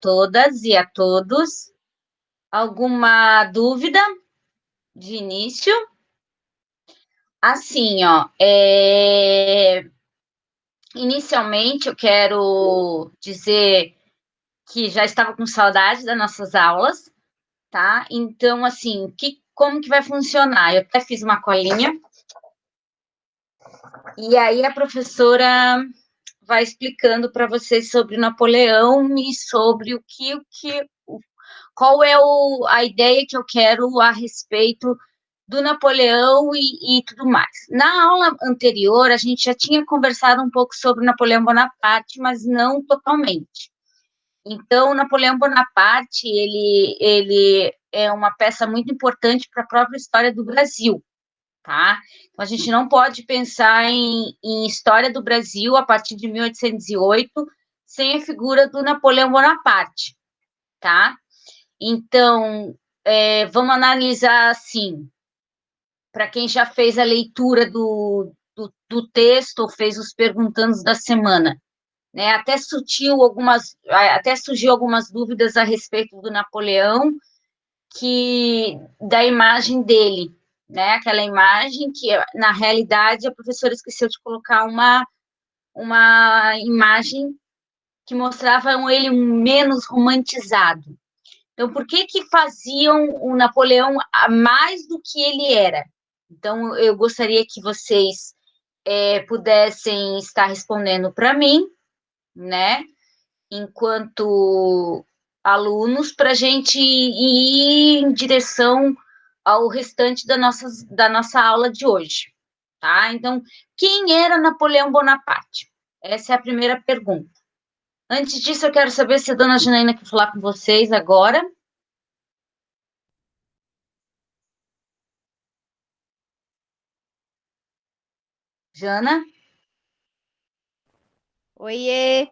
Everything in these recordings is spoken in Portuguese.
todas e a todos. Alguma dúvida de início? Assim, ó, inicialmente eu quero dizer que já estava com saudade das nossas aulas, tá? Então, assim, como que vai funcionar? Eu até fiz uma colinha, e aí a professora vai explicando para vocês sobre Napoleão e sobre qual é a ideia que eu quero a respeito do Napoleão e tudo mais. Na aula anterior, a gente já tinha conversado um pouco sobre Napoleão Bonaparte, mas não totalmente. Então, Napoleão Bonaparte, ele é uma peça muito importante para a própria história do Brasil, tá? Então, a gente não pode pensar em história do Brasil a partir de 1808 sem a figura do Napoleão Bonaparte, tá? Então, vamos analisar assim, para quem já fez a leitura do texto ou fez os perguntandos da semana, né? Até surgiu algumas dúvidas a respeito do Napoleão, da imagem dele, né? Aquela imagem que, na realidade, a professora esqueceu de colocar uma imagem que mostrava ele menos romantizado. Então, por que faziam o Napoleão mais do que ele era? Então, eu gostaria que vocês pudessem estar respondendo para mim, né? Enquanto alunos, para a gente ir em direção ao restante da nossa aula de hoje, tá? Então, quem era Napoleão Bonaparte? Essa é a primeira pergunta. Antes disso, eu quero saber se a dona Janaína quer falar com vocês agora. Jana? Oiê!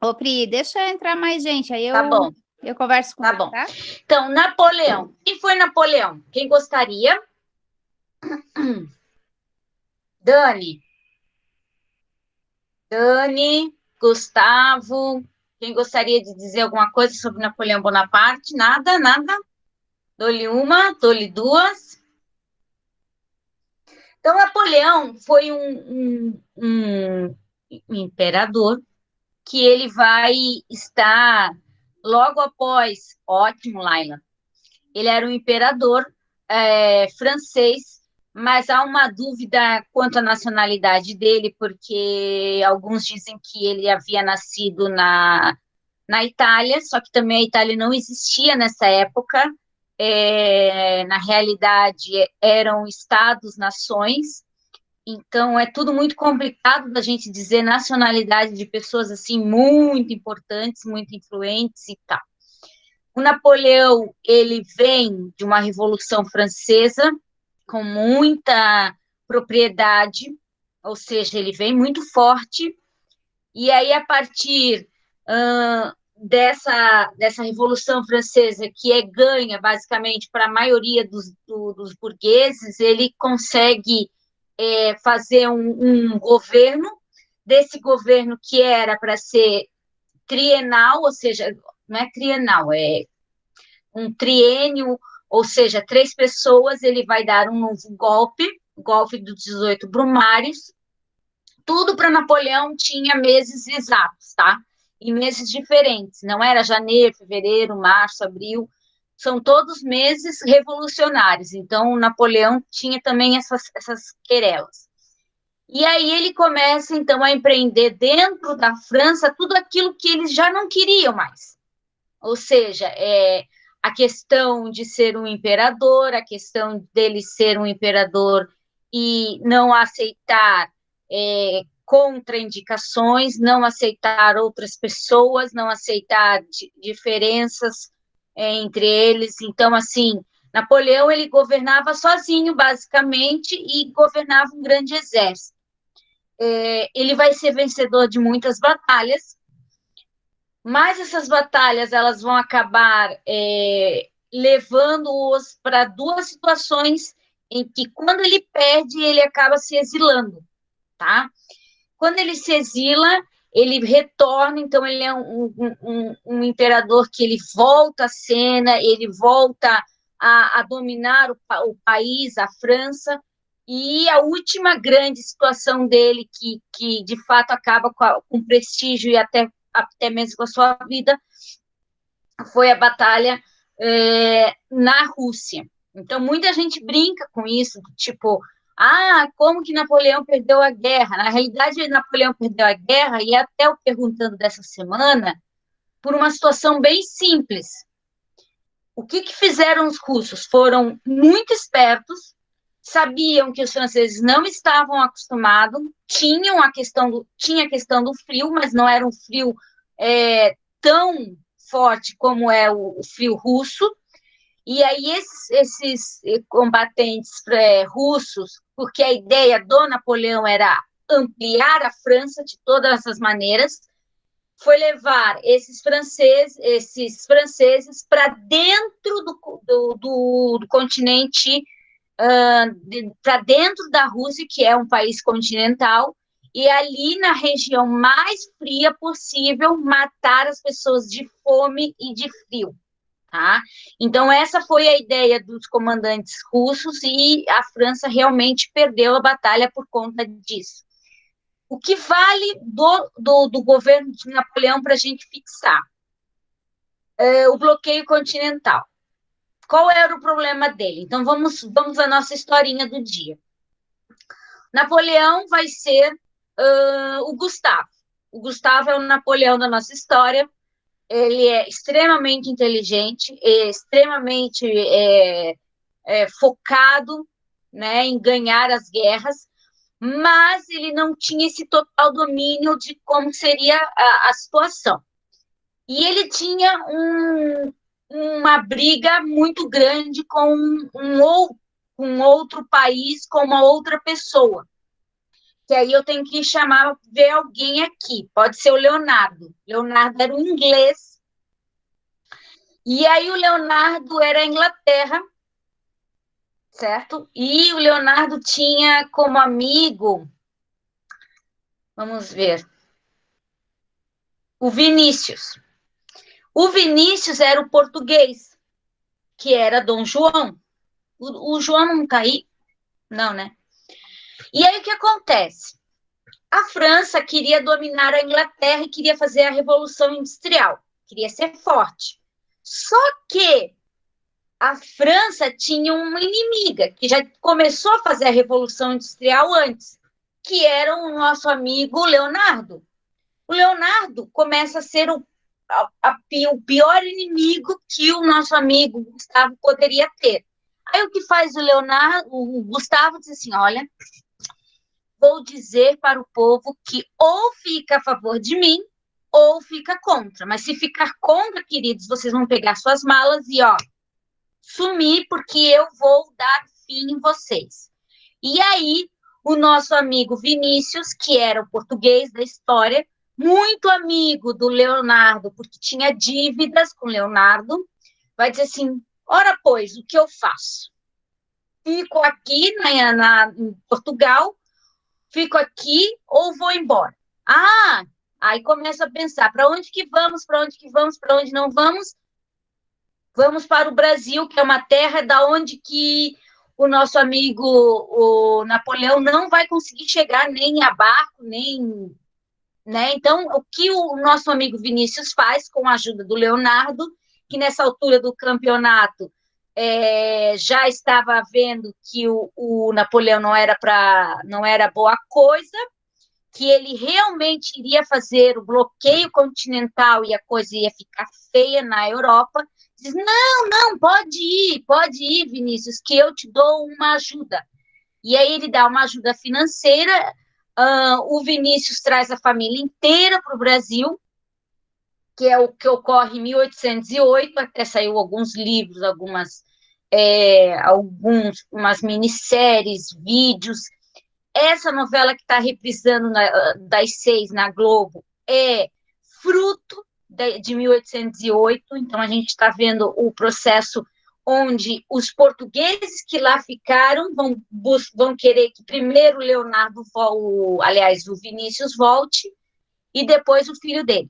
Ô, Pri, deixa eu entrar mais gente, aí Tá bom, eu converso com tá ele, bom. tá? Então, Napoleão. Quem foi Napoleão? Quem gostaria? Dani? Dani, Gustavo, quem gostaria de dizer alguma coisa sobre Napoleão Bonaparte? Nada, nada. Dou-lhe uma, dou-lhe duas. Então, Napoleão foi um imperador que ele vai estar logo após. Ótimo, Laila. Ele era um imperador francês, mas há uma dúvida quanto à nacionalidade dele, porque alguns dizem que ele havia nascido na Itália, só que também a Itália não existia nessa época. Na realidade, eram estados-nações, então é tudo muito complicado da gente dizer nacionalidade de pessoas assim muito importantes, muito influentes e tal. O Napoleão, ele vem de uma Revolução Francesa com muita propriedade, ou seja, ele vem muito forte, e aí a partir dessa Revolução Francesa, que é ganha basicamente para a maioria dos burgueses, ele consegue fazer um governo, desse governo que era para ser trienal, ou seja, não é trienal, é um triênio, ou seja, 3 pessoas, ele vai dar um novo golpe dos 18 Brumários. Tudo para Napoleão tinha meses exatos, tá? E meses diferentes, não era janeiro, fevereiro, março, abril, são todos meses revolucionários. Então, Napoleão tinha também essas querelas. E aí ele começa, então, a empreender dentro da França tudo aquilo que eles já não queriam mais. Ou seja, a questão de ser um imperador, a questão dele ser um imperador e não aceitar contraindicações, não aceitar outras pessoas, não aceitar diferenças entre eles. Então, assim, Napoleão, ele governava sozinho, basicamente, e governava um grande exército. Ele vai ser vencedor de muitas batalhas, mas essas batalhas elas vão acabar levando-os para 2 situações em que, quando ele perde, ele acaba se exilando, tá? Quando ele se exila, ele retorna, então ele é um imperador que ele volta à cena, ele volta a dominar o país, a França, e a última grande situação dele, que de fato acaba com prestígio e até mesmo com a sua vida, foi a batalha na Rússia. Então, muita gente brinca com isso, tipo, como que Napoleão perdeu a guerra? Na realidade, Napoleão perdeu a guerra, e até eu perguntando dessa semana, por uma situação bem simples. O que fizeram os russos? Foram muito espertos, sabiam que os franceses não estavam acostumados, tinha a questão do frio, mas não era um frio tão forte como é o frio russo. E aí esses combatentes russos, porque a ideia do Napoleão era ampliar a França de todas as maneiras, foi levar esses franceses para dentro do continente, para dentro da Rússia, que é um país continental, e ali na região mais fria possível, matar as pessoas de fome e de frio. Tá? Então, essa foi a ideia dos comandantes russos, e a França realmente perdeu a batalha por conta disso. O que vale do governo de Napoleão para a gente fixar? O bloqueio continental. Qual era o problema dele? Então, vamos à nossa historinha do dia. Napoleão vai ser o Gustavo. O Gustavo é o Napoleão da nossa história. Ele é extremamente inteligente, extremamente focado, né, em ganhar as guerras, mas ele não tinha esse total domínio de como seria a situação. E ele tinha uma briga muito grande com um outro país, com uma outra pessoa. Que aí eu tenho que ver alguém aqui. Pode ser o Leonardo. Leonardo era um inglês. E aí o Leonardo era a Inglaterra, certo? E o Leonardo tinha como amigo, vamos ver, o Vinícius. O Vinícius era o português, que era Dom João. O João não tá aí? Não, né? E aí o que acontece? A França queria dominar a Inglaterra e queria fazer a Revolução Industrial. Queria ser forte. Só que a França tinha uma inimiga, que já começou a fazer a Revolução Industrial antes, que era o nosso amigo Leonardo. O Leonardo começa a ser o pior inimigo que o nosso amigo Gustavo poderia ter. Aí o que faz o Gustavo diz assim, olha, vou dizer para o povo que ou fica a favor de mim, ou fica contra. Mas se ficar contra, queridos, vocês vão pegar suas malas e, sumir, porque eu vou dar fim em vocês. E aí, o nosso amigo Vinícius, que era o português da história, muito amigo do Leonardo, porque tinha dívidas com Leonardo, vai dizer assim, ora, pois, o que eu faço? Fico aqui em Portugal, fico aqui ou vou embora? Aí começa a pensar, para onde que vamos, para onde que vamos, para onde não vamos? Vamos para o Brasil, que é uma terra da onde que o nosso amigo o Napoleão não vai conseguir chegar nem a barco, nem... Né? Então, o que o nosso amigo Vinícius faz, com a ajuda do Leonardo, que nessa altura do campeonato já estava vendo que o Napoleão não era boa coisa, que ele realmente iria fazer o bloqueio continental e a coisa ia ficar feia na Europa, diz, não, pode ir, Vinícius, que eu te dou uma ajuda. E aí ele dá uma ajuda financeira, o Vinícius traz a família inteira para o Brasil, que é o que ocorre em 1808, até saiu alguns livros, umas minisséries, vídeos. Essa novela que está reprisando das 6 na Globo é fruto de 1808, então a gente está vendo o processo onde os portugueses que lá ficaram vão querer que primeiro o Vinícius volte, e depois o filho dele.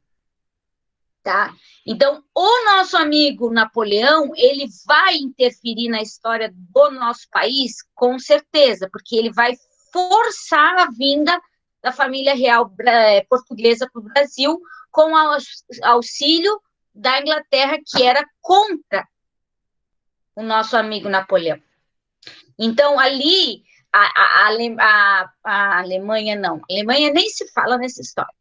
Tá? Então, o nosso amigo Napoleão, ele vai interferir na história do nosso país, com certeza, porque ele vai forçar a vinda da família real portuguesa para o Brasil, com auxílio da Inglaterra, que era contra o nosso amigo Napoleão. Então, ali, a Alemanha não. A Alemanha nem se fala nessa história.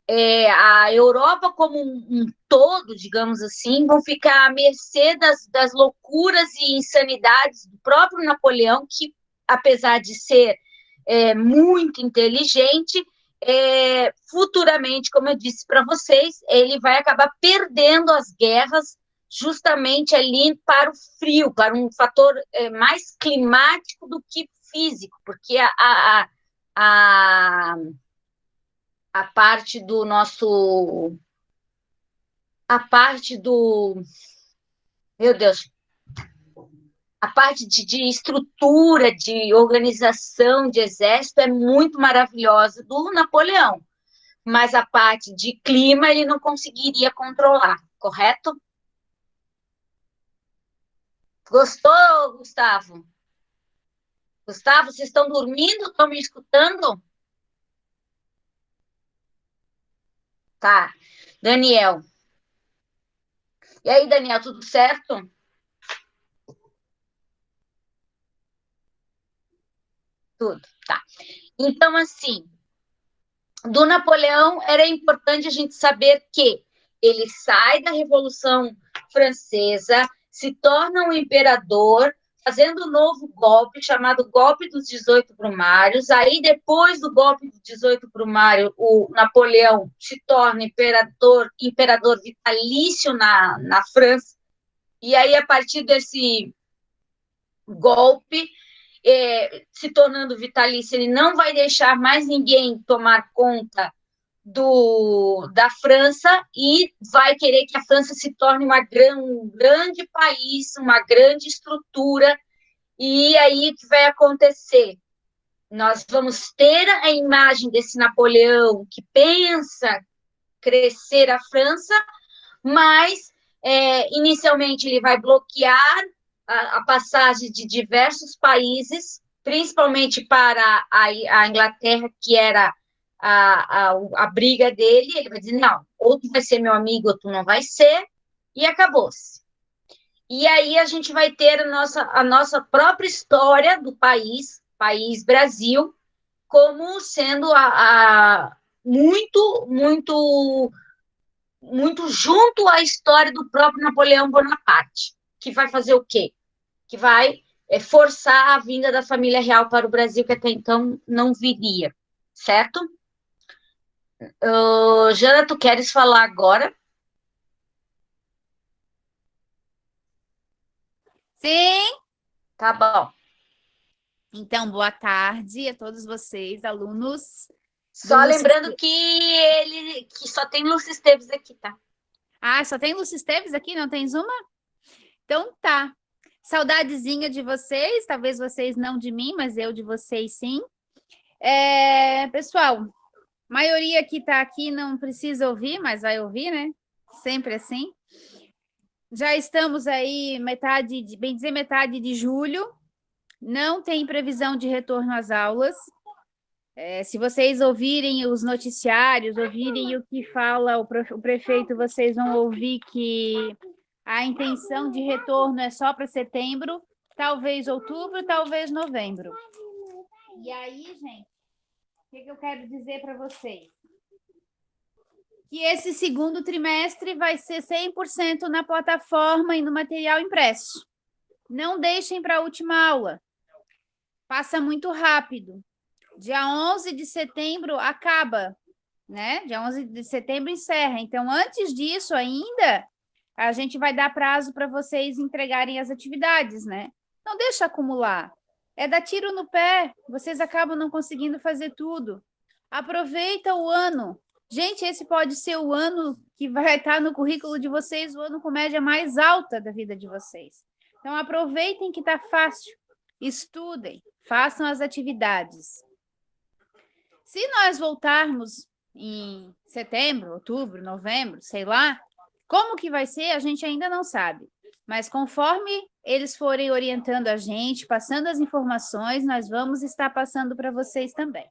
A Europa como um todo, digamos assim, vão ficar à mercê das loucuras e insanidades do próprio Napoleão, que, apesar de ser muito inteligente, futuramente, como eu disse para vocês, ele vai acabar perdendo as guerras justamente ali para o frio, para um fator mais climático do que físico, porque a parte do nosso. A parte do. Meu Deus. A parte de estrutura, de organização de exército é muito maravilhosa do Napoleão. Mas a parte de clima ele não conseguiria controlar, correto? Gostou, Gustavo? Gustavo, vocês estão dormindo? Estão me escutando? Tá. Daniel. E aí, Daniel, tudo certo? Tudo, tá. Então, assim, do Napoleão era importante a gente saber que ele sai da Revolução Francesa, se torna um imperador, fazendo um novo golpe, chamado Golpe dos 18 Brumários. Aí, depois do golpe dos 18 Brumários, o Napoleão se torna imperador vitalício na França. E aí, a partir desse golpe, se tornando vitalício, ele não vai deixar mais ninguém tomar conta da França e vai querer que a França se torne um grande país, uma grande estrutura. E aí o que vai acontecer? Nós vamos ter a imagem desse Napoleão que pensa crescer a França, mas inicialmente ele vai bloquear a passagem de diversos países, principalmente para a Inglaterra, que era a briga dele. Ele vai dizer, não, ou tu vai ser meu amigo ou tu não vai ser, e acabou-se. E aí a gente vai ter a nossa própria história do país Brasil, como sendo muito, muito, muito junto à história do próprio Napoleão Bonaparte, que vai fazer o quê? Que vai forçar a vinda da família real para o Brasil, que até então não viria, certo? Jana, tu queres falar agora? Sim. Tá bom. Então, boa tarde a todos vocês, alunos. Só lembrando que só tem Lúcia Esteves aqui, tá? Ah, só tem Lúcia Esteves aqui? Não tens uma? Então tá. Saudadezinha de vocês, talvez vocês não de mim, mas eu de vocês sim. Pessoal, maioria que está aqui não precisa ouvir, mas vai ouvir, né? Sempre assim. Já estamos aí bem dizer metade de julho. Não tem previsão de retorno às aulas. Se vocês ouvirem os noticiários, ouvirem o que fala o prefeito, vocês vão ouvir que a intenção de retorno é só para setembro, talvez outubro, talvez novembro. E aí, gente, o que eu quero dizer para vocês? Que esse segundo trimestre vai ser 100% na plataforma e no material impresso. Não deixem para a última aula. Passa muito rápido. Dia 11 de setembro acaba, né? Dia 11 de setembro encerra. Então, antes disso ainda, a gente vai dar prazo para vocês entregarem as atividades, né? Não deixa acumular. É dar tiro no pé. Vocês acabam não conseguindo fazer tudo. Aproveita o ano. Gente, esse pode ser o ano que vai estar no currículo de vocês, o ano com média mais alta da vida de vocês. Então, aproveitem que está fácil. Estudem, façam as atividades. Se nós voltarmos em setembro, outubro, novembro, sei lá. Como que vai ser, a gente ainda não sabe. Mas conforme eles forem orientando a gente, passando as informações, nós vamos estar passando para vocês também.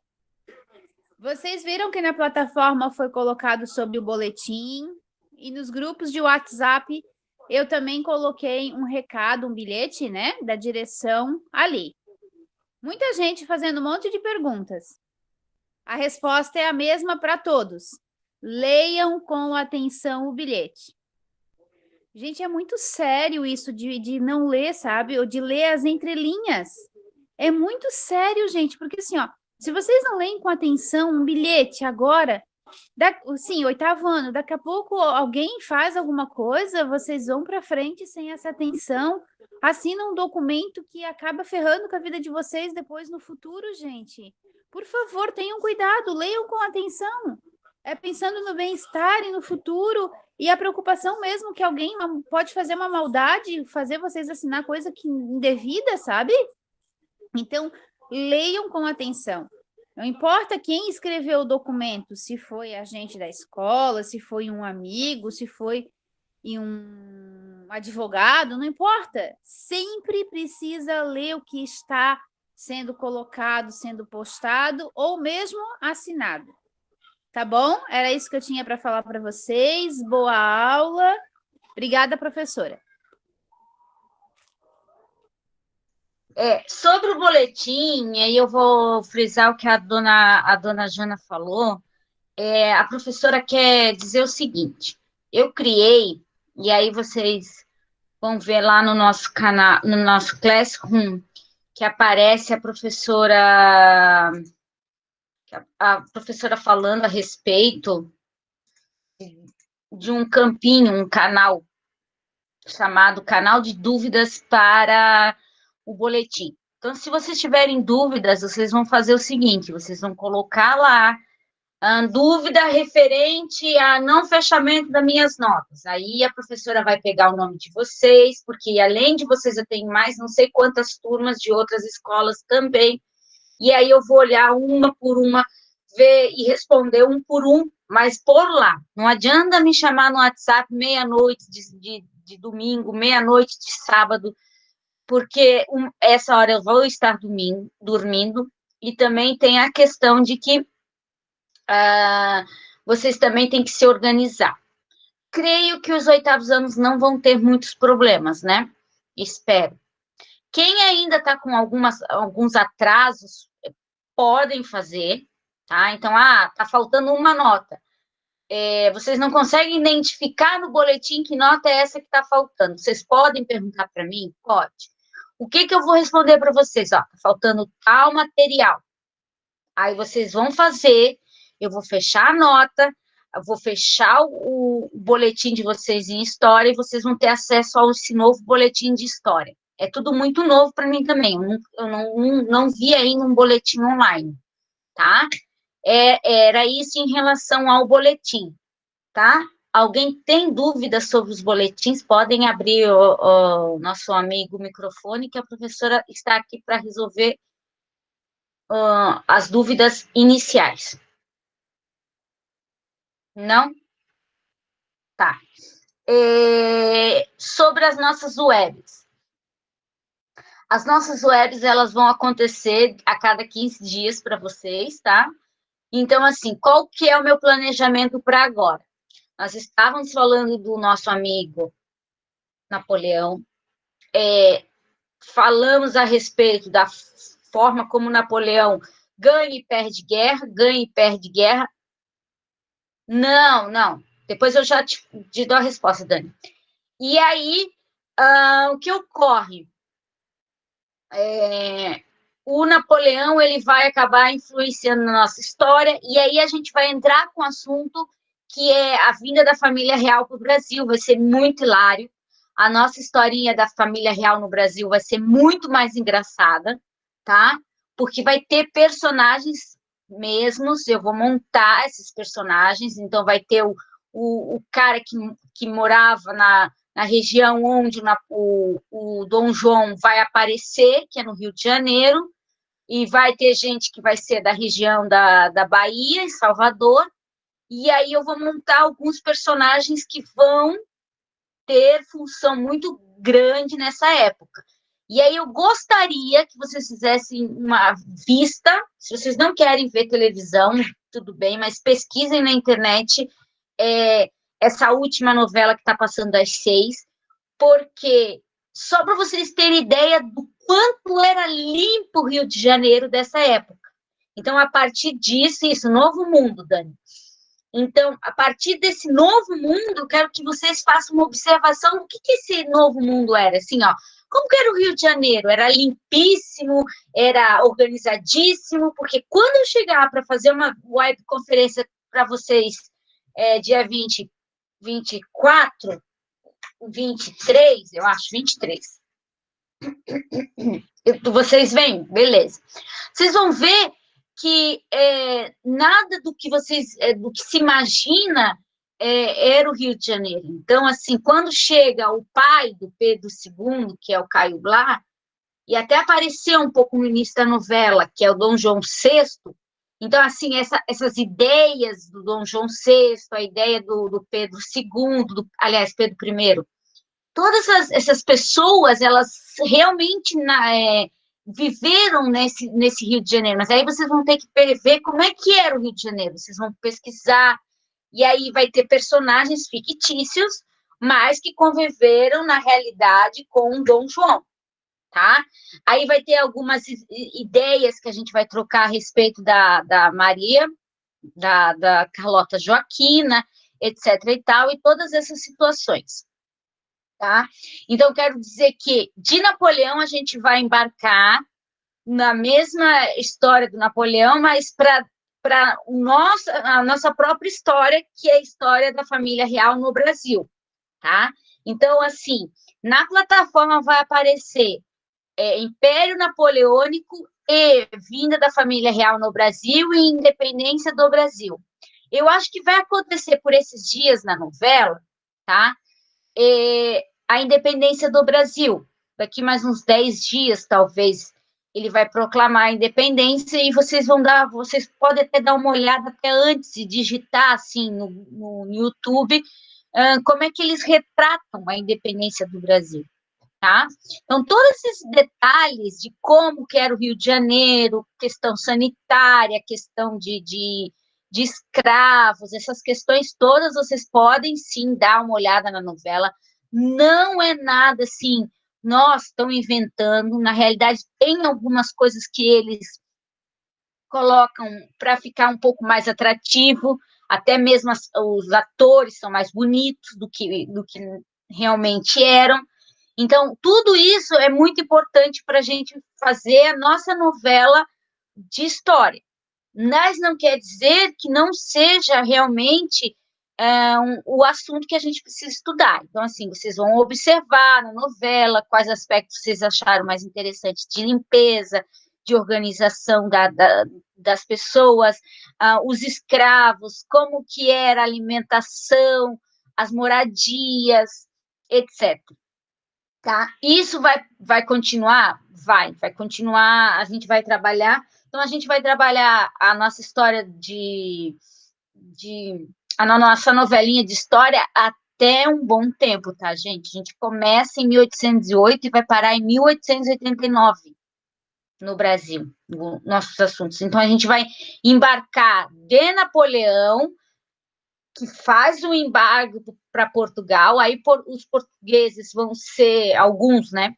Vocês viram que na plataforma foi colocado sobre o boletim e nos grupos de WhatsApp eu também coloquei um recado, um bilhete, né, da direção ali. Muita gente fazendo um monte de perguntas. A resposta é a mesma para todos. Leiam com atenção o bilhete. Gente, é muito sério isso de não ler, sabe? Ou de ler as entrelinhas. É muito sério, gente, porque assim, ó, se vocês não leem com atenção um bilhete agora, sim, 8º ano, daqui a pouco alguém faz alguma coisa, vocês vão para frente sem essa atenção, assinam um documento que acaba ferrando com a vida de vocês depois no futuro, gente. Por favor, tenham cuidado, leiam com atenção. É pensando no bem-estar e no futuro e a preocupação mesmo que alguém pode fazer uma maldade, fazer vocês assinar coisa que indevida, sabe? Então, leiam com atenção. Não importa quem escreveu o documento, se foi agente da escola, se foi um amigo, se foi um advogado, não importa. Sempre precisa ler o que está sendo colocado, sendo postado ou mesmo assinado. Tá bom? Era isso que eu tinha para falar para vocês. Boa aula. Obrigada, professora. Sobre o boletim, aí eu vou frisar o que a dona Jana falou. A professora quer dizer o seguinte: eu criei, e aí vocês vão ver lá no nosso canal, no nosso Classroom, que aparece a professora falando a respeito de um campinho, um canal chamado Canal de Dúvidas para o Boletim. Então, se vocês tiverem dúvidas, vocês vão fazer o seguinte: vocês vão colocar lá a dúvida referente a não fechamento das minhas notas. Aí a professora vai pegar o nome de vocês, porque além de vocês, eu tenho mais não sei quantas turmas de outras escolas também. E aí eu vou olhar uma por uma, ver e responder um por um, mas por lá. Não adianta me chamar no WhatsApp meia-noite de domingo, meia-noite de sábado, porque essa hora eu vou estar dormindo, e também tem a questão de que vocês também têm que se organizar. Creio que os 8º anos não vão ter muitos problemas, né? Espero. Quem ainda está com alguns atrasos, podem fazer, tá? Então, tá faltando uma nota. Vocês não conseguem identificar no boletim que nota é essa que está faltando. Vocês podem perguntar para mim? Pode. O que eu vou responder para vocês? Tá faltando tal material. Aí vocês vão fazer, eu vou fechar a nota, eu vou fechar o boletim de vocês em história e vocês vão ter acesso a esse novo boletim de história. É tudo muito novo para mim também, eu não vi ainda um boletim online, tá? Era isso em relação ao boletim, tá? Alguém tem dúvidas sobre os boletins? Podem abrir o nosso amigo microfone, que a professora está aqui para resolver as dúvidas iniciais. Não? Tá. Sobre as nossas webs. As nossas webs, elas vão acontecer a cada 15 dias para vocês, tá? Então, assim, qual que é o meu planejamento para agora? Nós estávamos falando do nosso amigo Napoleão, falamos a respeito da forma como Napoleão ganha e perde guerra. Não. Depois eu já te dou a resposta, Dani. E aí, o que ocorre? O Napoleão, ele vai acabar influenciando na nossa história, e aí a gente vai entrar com o assunto que é a vinda da família real para o Brasil. Vai ser muito hilário. A nossa historinha da família real no Brasil vai ser muito mais engraçada, tá? Porque vai ter personagens mesmos, eu vou montar esses personagens, então vai ter o cara que morava na região onde o Dom João vai aparecer, que é no Rio de Janeiro, e vai ter gente que vai ser da região da Bahia, em Salvador, e aí eu vou montar alguns personagens que vão ter função muito grande nessa época. E aí eu gostaria que vocês fizessem uma vista, se vocês não querem ver televisão, tudo bem, mas pesquisem na internet essa última novela que está passando às 6, porque só para vocês terem ideia do quanto era limpo o Rio de Janeiro dessa época. Então, a partir disso, isso, novo mundo, Dani. Então, a partir desse novo mundo, eu quero que vocês façam uma observação do que esse novo mundo era. Assim, ó, como que era o Rio de Janeiro? Era limpíssimo, era organizadíssimo, porque quando eu chegar para fazer uma webconferência para vocês, dia 20, 24, 23, eu acho, 23. Vocês veem? Beleza. Vocês vão ver que nada do que do que se imagina era o Rio de Janeiro. Então, assim, quando chega o pai do Pedro II, que é o Caio Blá, e até apareceu um pouco no início da novela, que é o Dom João VI, então, assim, essas ideias do Dom João VI, a ideia do Pedro II, aliás, Pedro I, todas essas pessoas, elas realmente viveram nesse Rio de Janeiro, mas aí vocês vão ter que ver como é que era o Rio de Janeiro, vocês vão pesquisar, e aí vai ter personagens fictícios, mas que conviveram na realidade com o Dom João, tá? Aí vai ter algumas ideias que a gente vai trocar a respeito da Maria, da Carlota Joaquina, etc e tal, e todas essas situações. Tá? Então, quero dizer que de Napoleão a gente vai embarcar na mesma história do Napoleão, mas para a nossa própria história, que é a história da família real no Brasil. Tá? Então, assim, na plataforma vai aparecer Império Napoleônico e vinda da família real no Brasil e independência do Brasil. Eu acho que vai acontecer por esses dias na novela, tá? A independência do Brasil. Daqui mais uns 10 dias, talvez, ele vai proclamar a independência e vocês podem até dar uma olhada até antes e digitar assim no YouTube como é que eles retratam a independência do Brasil, tá? Então, todos esses detalhes de como que era o Rio de Janeiro, questão sanitária, questão de escravos, essas questões todas, vocês podem sim dar uma olhada na novela. Não é nada assim, nós estão inventando. Na realidade, tem algumas coisas que eles colocam para ficar um pouco mais atrativo, até mesmo os atores são mais bonitos do que realmente eram. Então, tudo isso é muito importante para a gente fazer a nossa novela de história. Mas não quer dizer que não seja realmente o assunto que a gente precisa estudar. Então, assim, vocês vão observar na novela quais aspectos vocês acharam mais interessantes de limpeza, de organização das pessoas, os escravos, como que era a alimentação, as moradias, etc. Tá? Isso vai continuar? Vai continuar, a gente vai trabalhar. Então, a gente vai trabalhar a nossa história a nossa novelinha de história até um bom tempo, tá, gente? A gente começa em 1808 e vai parar em 1889 no Brasil, nossos assuntos. Então, a gente vai embarcar de Napoleão, que faz o embargo para Portugal, aí os portugueses vão ser, alguns, né,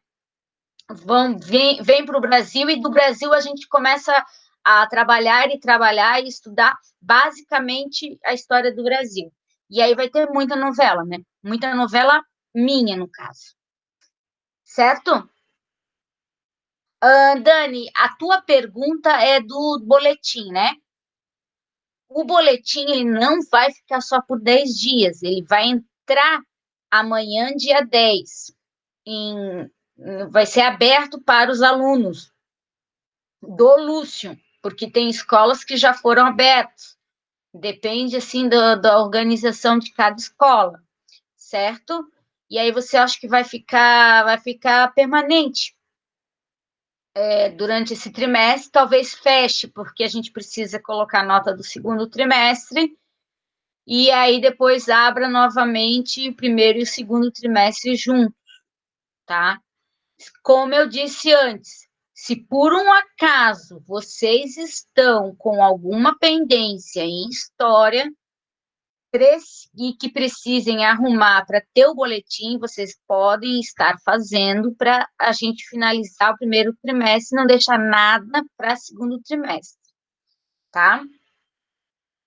vem para o Brasil, e do Brasil a gente começa a trabalhar e estudar basicamente a história do Brasil. E aí vai ter muita novela, né? Muita novela minha, no caso. Certo? Dani, a tua pergunta é do boletim, né? O boletim ele não vai ficar só por 10 dias, ele vai entrar amanhã, dia 10. Vai ser aberto para os alunos do Lúcio, porque tem escolas que já foram abertas. Depende, assim, da organização de cada escola, certo? E aí você acha que vai ficar permanente durante esse trimestre, talvez feche, porque a gente precisa colocar a nota do segundo trimestre, e aí depois abra novamente o primeiro e o segundo trimestre juntos, tá? Como eu disse antes, se por um acaso vocês estão com alguma pendência em história e que precisem arrumar para ter o boletim, vocês podem estar fazendo para a gente finalizar o primeiro trimestre e não deixar nada para segundo trimestre, tá?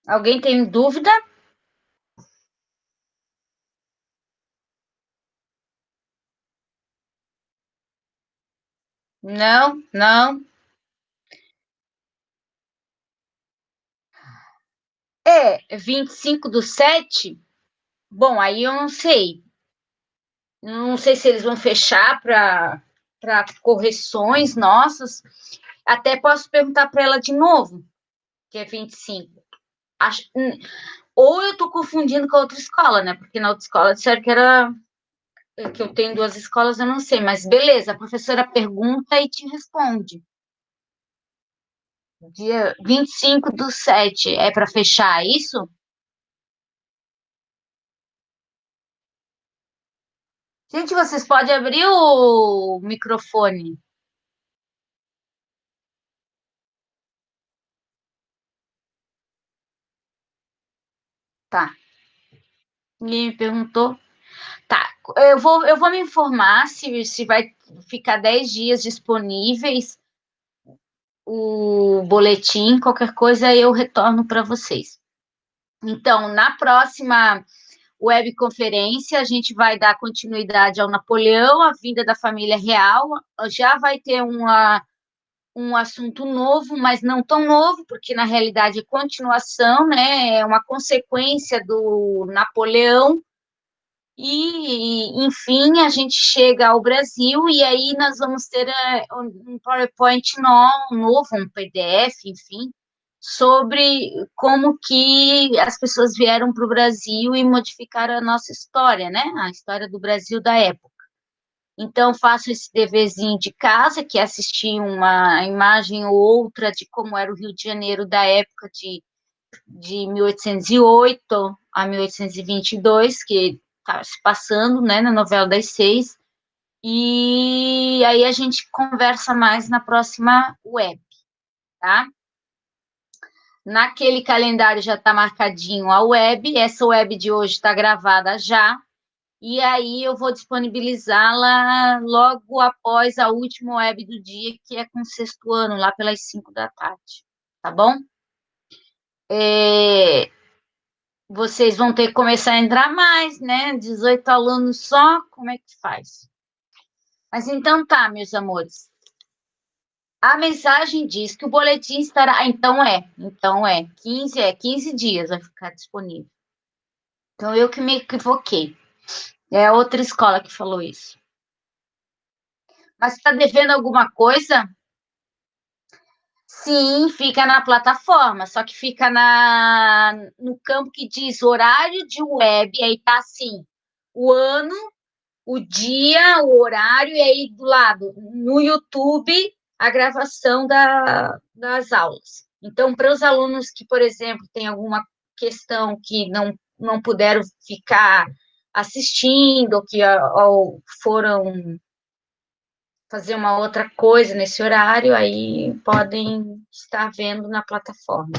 Alguém tem dúvida? Não, não. 25/7. Bom, aí eu não sei. Não sei se eles vão fechar para correções nossas. Até posso perguntar para ela de novo, que é 25. Acho, ou eu estou confundindo com a outra escola, né? Porque na outra escola disseram que eu tenho duas escolas, eu não sei, mas beleza, a professora pergunta e te responde. Dia 25/7 é para fechar isso? Gente, vocês podem abrir o microfone. Tá. Ninguém me perguntou. Tá. Eu vou me informar se vai ficar 10 dias disponíveis o boletim, qualquer coisa eu retorno para vocês. Então, na próxima webconferência, a gente vai dar continuidade ao Napoleão, a vinda da família real. Já vai ter um assunto novo, mas não tão novo, porque na realidade é continuação, né? É uma consequência do Napoleão. E, enfim, a gente chega ao Brasil e aí nós vamos ter um PowerPoint novo, um PDF, enfim, sobre como que as pessoas vieram para o Brasil e modificaram a nossa história, né? A história do Brasil da época. Então, faço esse deverzinho de casa, que é assistir uma imagem ou outra de como era o Rio de Janeiro da época de 1808 a 1822, que está se passando, né, na novela das 6, e aí a gente conversa mais na próxima web, tá? Naquele calendário já está marcadinho a web, essa web de hoje está gravada já, e aí eu vou disponibilizá-la logo após a última web do dia, que é com o sexto ano, lá pelas 5 da tarde, tá bom? Vocês vão ter que começar a entrar mais, né? 18 alunos só, como é que faz? Mas então tá, meus amores. A mensagem diz que o boletim estará. Então é 15 dias vai ficar disponível. Então eu que me equivoquei. É a outra escola que falou isso. Mas está devendo alguma coisa? Sim, fica na plataforma, só que fica no campo que diz horário de web, aí tá assim, o ano, o dia, o horário, e aí do lado, no YouTube, a gravação das aulas. Então, para os alunos que, por exemplo, têm alguma questão que não puderam ficar assistindo, ou que ou foram fazer uma outra coisa nesse horário, aí podem estar vendo na plataforma,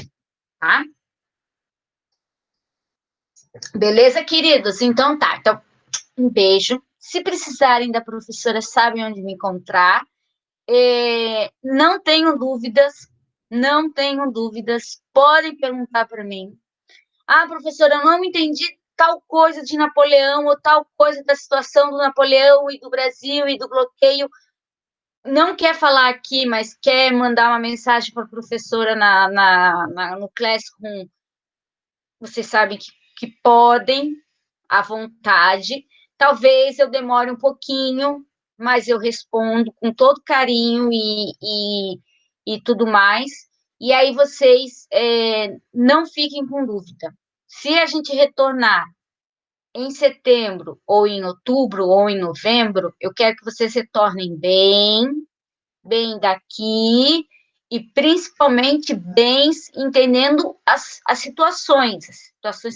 tá? Beleza, queridos? Então tá. Então, um beijo. Se precisarem da professora, sabem onde me encontrar. Não tenho dúvidas, não tenho dúvidas. Podem perguntar para mim. Ah, professora, eu não entendi tal coisa de Napoleão ou tal coisa da situação do Napoleão e do Brasil e do bloqueio. Não quer falar aqui, mas quer mandar uma mensagem para a professora no Classroom, vocês sabem que podem, à vontade. Talvez eu demore um pouquinho, mas eu respondo com todo carinho e tudo mais. E aí vocês não fiquem com dúvida. Se a gente retornar em setembro, ou em outubro, ou em novembro, eu quero que vocês retornem bem daqui e principalmente bem entendendo as situações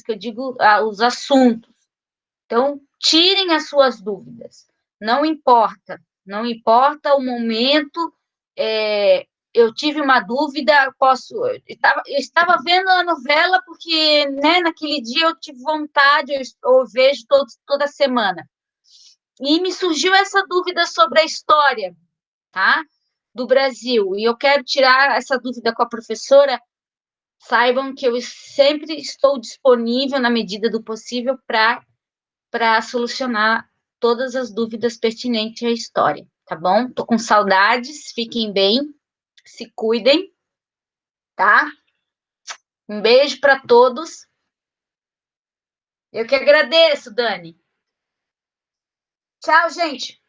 que eu digo, os assuntos. Então, tirem as suas dúvidas, não importa o momento. Eu tive uma dúvida, eu estava vendo a novela porque, né, naquele dia eu tive vontade, eu vejo toda semana, e me surgiu essa dúvida sobre a história, tá, do Brasil, e eu quero tirar essa dúvida com a professora. Saibam que eu sempre estou disponível, na medida do possível, para solucionar todas as dúvidas pertinentes à história, tá bom? Tô com saudades, fiquem bem, se cuidem, tá? Um beijo para todos. Eu que agradeço, Dani. Tchau, gente.